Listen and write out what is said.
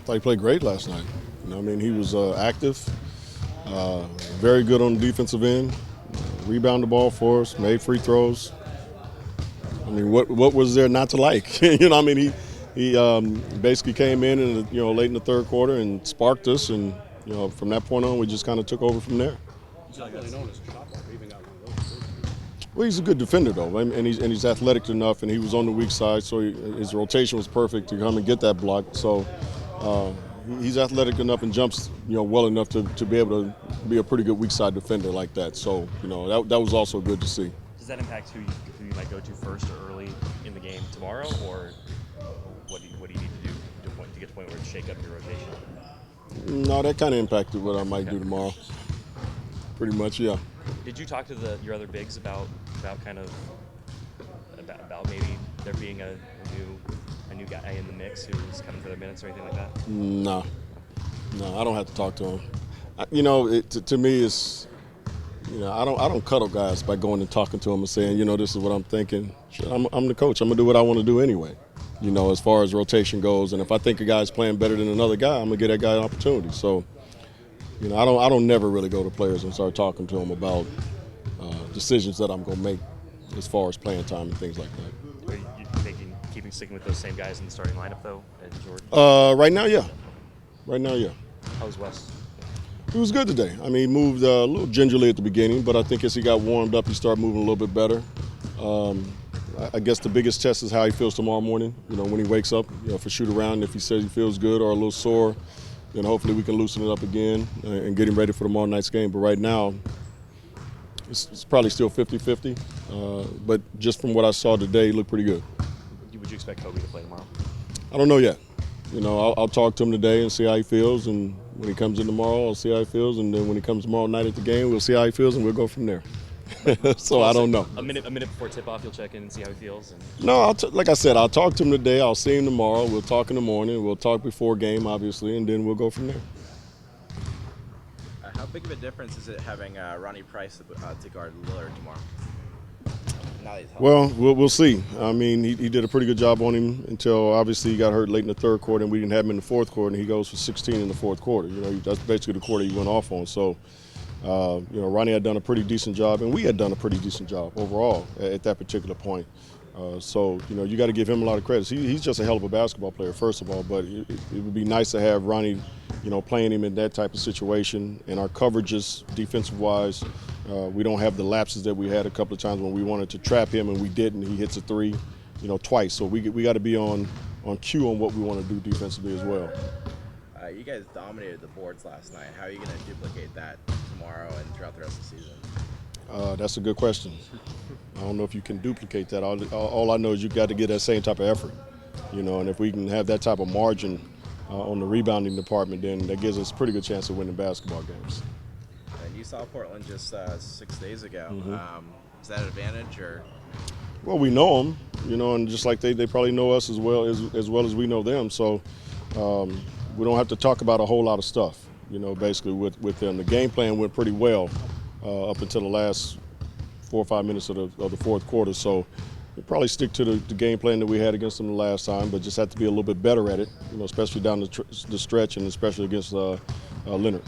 thought he played great last night. I mean, he was active, very good on the defensive end, rebounded the ball for us, made free throws. I mean, what was there not to like? I mean, he basically came in and late in the third quarter and sparked us, and from that point on, we just kind of took over from there. Well, he's a good defender though, and he's athletic enough, and he was on the weak side, so his rotation was perfect to come and get that block. So he's athletic enough and jumps well enough to be able to be a pretty good weak side defender like that. So that was also good to see. Does that impact who you might go to first or early in the game tomorrow, or what do you need to do to get to the point where it shake up your rotation? No, that kind of impacted what I might do tomorrow. Pretty much, yeah. Did you talk to your other bigs about maybe there being a new guy in the mix who's coming for their minutes or anything like that? No, I don't have to talk to him. To me, it's I don't cuddle guys by going and talking to them and saying this is what I'm thinking. I'm the coach. I'm gonna do what I want to do anyway. As far as rotation goes, and if I think a guy's playing better than another guy, I'm gonna give that guy an opportunity. So. I don't never really go to players and start talking to them about decisions that I'm going to make as far as playing time and things like that. Are you sticking with those same guys in the starting lineup though, at Jordan? Right now, yeah. How was West? He was good today. I mean, he moved a little gingerly at the beginning, but I think as he got warmed up, he started moving a little bit better. I guess the biggest test is how he feels tomorrow morning. When he wakes up, for shoot around, if he says he feels good or a little sore. Then hopefully we can loosen it up again and get him ready for tomorrow night's game. But right now, it's probably still 50-50. But just from what I saw today, he looked pretty good. Would you expect Kobe to play tomorrow? I don't know yet. I'll talk to him today and see how he feels. And when he comes in tomorrow, I'll see how he feels. And then when he comes tomorrow night at the game, we'll see how he feels and we'll go from there. So I don't know. A minute before tip-off, you'll check in and see how he feels? No, like I said, I'll talk to him today. I'll see him tomorrow. We'll talk in the morning. We'll talk before game, obviously, and then we'll go from there. How big of a difference is it having Ronnie Price to guard Lillard tomorrow? Well, we'll see. I mean, he did a pretty good job on him until obviously he got hurt late in the third quarter, and we didn't have him in the fourth quarter, and he goes for 16 in the fourth quarter. That's basically the quarter he went off on. So. Ronnie had done a pretty decent job, and we had done a pretty decent job overall at that particular point. So you got to give him a lot of credit. He's just a hell of a basketball player, first of all, but it would be nice to have Ronnie, playing him in that type of situation. And our coverages, defensive-wise, we don't have the lapses that we had a couple of times when we wanted to trap him, and we didn't. He hits a three, twice. So we got to be on cue on what we want to do defensively as well. You guys dominated the boards last night. How are you going to duplicate that tomorrow and throughout the rest of the season? That's a good question. I don't know if you can duplicate that. All I know is you got to get that same type of effort, and if we can have that type of margin on the rebounding department, then that gives us a pretty good chance of winning basketball games. And you saw Portland just 6 days ago. Mm-hmm. Is that an advantage or? Well, we know them, and just like they probably know us as well as we know them. So. We don't have to talk about a whole lot of stuff, basically with them. The game plan went pretty well up until the last 4 or 5 minutes of the fourth quarter. So we'll probably stick to the game plan that we had against them the last time, but just have to be a little bit better at it, especially down the stretch and especially against Leonard.